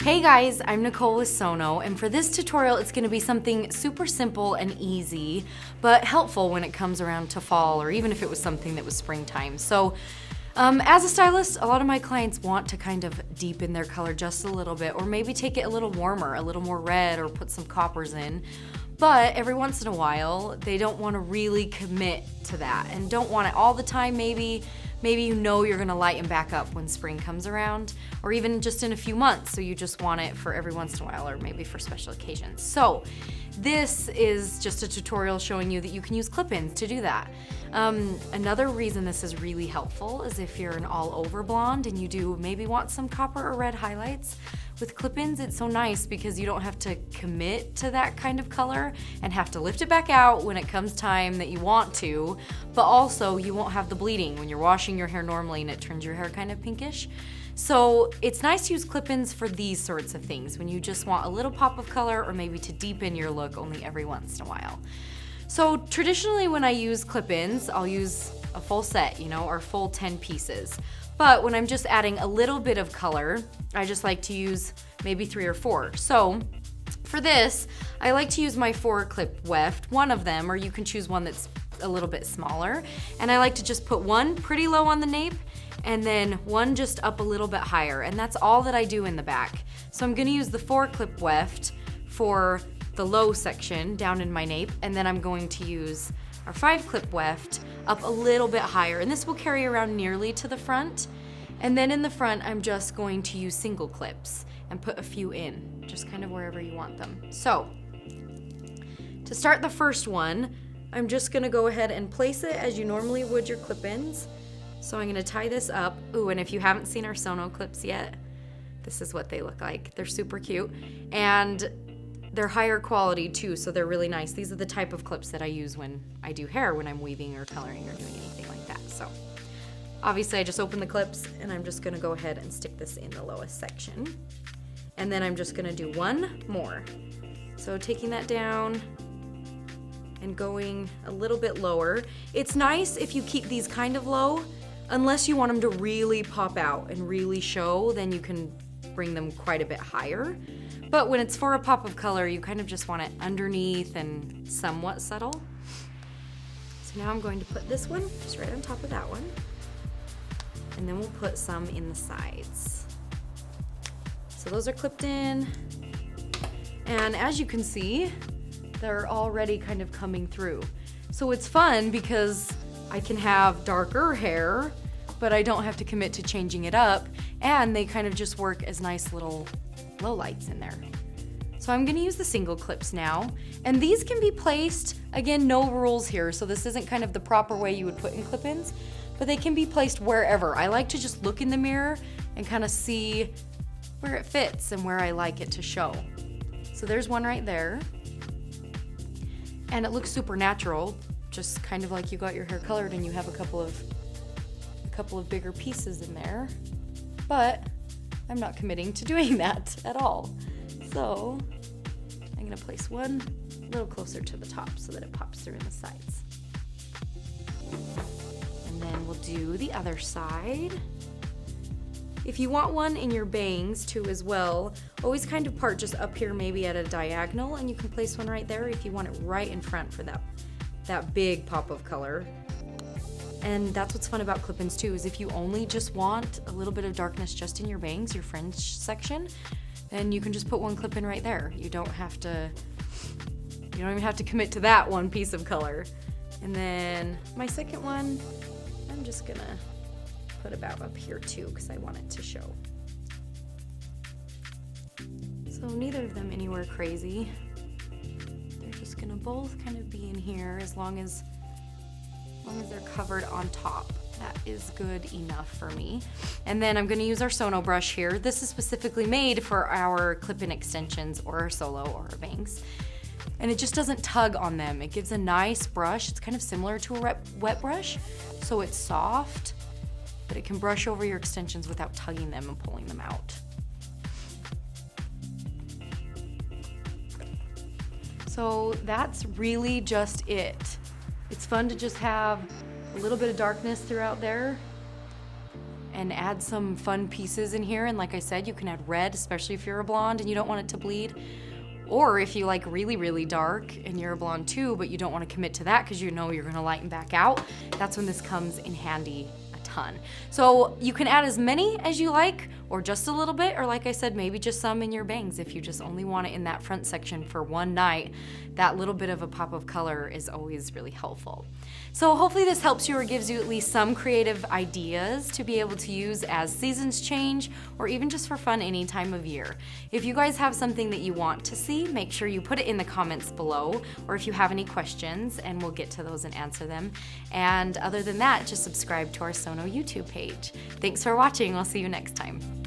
Hey guys, I'm Nicole with Sono, and for this tutorial it's going to be something super simple and easy, but helpful when it comes around to fall, or even if it was something that was springtime. So as a stylist, a lot of my clients want to kind of deepen their color just a little bit, or maybe take it a little warmer, a little more red, or put some coppers in. But every once in a while, they don't want to really commit to that, and don't want it all the time. Maybe you know you're gonna lighten back up when spring comes around, or even just in a few months, so you just want it for every once in a while, or maybe for special occasions. So this is just a tutorial showing you that you can use clip-ins to do that. Another reason this is really helpful is if you're an all-over blonde and you do maybe want some copper or red highlights. With clip-ins, it's so nice because you don't have to commit to that kind of color and have to lift it back out when it comes time that you want to, but also you won't have the bleeding when you're washing your hair normally and it turns your hair kind of pinkish. So it's nice to use clip-ins for these sorts of things, when you just want a little pop of color or maybe to deepen your look only every once in a while. So traditionally when I use clip-ins, I'll use a full set, or full 10 pieces. But when I'm just adding a little bit of color, I just like to use maybe 3 or 4. So for this, I like to use my 4 clip weft, one of them, or you can choose one that's a little bit smaller. And I like to just put one pretty low on the nape and then one just up a little bit higher. And that's all that I do in the back. So I'm gonna use the 4 clip weft for the low section down in my nape, and then I'm going to use our 5 clip weft up a little bit higher, and this will carry around nearly to the front. And then in the front, I'm just going to use single clips and put a few in, just kind of wherever you want them. So to start the first one, I'm just gonna go ahead and place it as you normally would your clip-ins. So I'm gonna tie this up. Ooh, and if you haven't seen our Sono clips yet, this is what they look like. They're super cute, and they're higher quality too, so they're really nice. These are the type of clips that I use when I do hair, when I'm weaving or coloring or doing anything like that. So obviously I just open the clips and I'm just gonna go ahead and stick this in the lowest section. And then I'm just gonna do one more. So taking that down and going a little bit lower. It's nice if you keep these kind of low, unless you want them to really pop out and really show, then you can bring them quite a bit higher. But when it's for a pop of color, you kind of just want it underneath and somewhat subtle. So now I'm going to put this one just right on top of that one. And then we'll put some in the sides. So those are clipped in. And as you can see, they're already kind of coming through. So it's fun because I can have darker hair, but I don't have to commit to changing it up. And they kind of just work as nice little lowlights in there. So I'm gonna use the single clips now. And these can be placed, again, no rules here, so this isn't kind of the proper way you would put in clip-ins, but they can be placed wherever. I like to just look in the mirror and kind of see where it fits and where I like it to show. So there's one right there. And it looks super natural, just kind of like you got your hair colored and you have a couple of bigger pieces in there. But I'm not committing to doing that at all. So I'm gonna place one a little closer to the top so that it pops through in the sides. And then we'll do the other side. If you want one in your bangs too as well, always kind of part just up here maybe at a diagonal, and you can place one right there if you want it right in front for that big pop of color. And that's what's fun about clip-ins too, is if you only just want a little bit of darkness just in your bangs, your fringe section, then you can just put one clip-in right there. You don't even have to commit to that one piece of color. And then my second one, I'm just gonna put about up here too, because I want it to show. So neither of them anywhere crazy. They're just gonna both kind of be in here as long as they're covered on top. That is good enough for me. And then I'm gonna use our Sono brush here. This is specifically made for our clip-in extensions or our solo or our bangs. And it just doesn't tug on them. It gives a nice brush. It's kind of similar to a wet brush, so it's soft, but it can brush over your extensions without tugging them and pulling them out. So that's really just it. It's fun to just have a little bit of darkness throughout there and add some fun pieces in here. And like I said, you can add red, especially if you're a blonde and you don't want it to bleed. Or if you like really, really dark and you're a blonde too, but you don't want to commit to that because you know you're gonna lighten back out, that's when this comes in handy a ton. So you can add as many as you like, or just a little bit, or like I said, maybe just some in your bangs if you just only want it in that front section for one night. That little bit of a pop of color is always really helpful. So hopefully this helps you or gives you at least some creative ideas to be able to use as seasons change, or even just for fun any time of year. If you guys have something that you want to see, make sure you put it in the comments below, or if you have any questions, and we'll get to those and answer them. And other than that, just subscribe to our Sono YouTube page. Thanks for watching. I'll see you next time.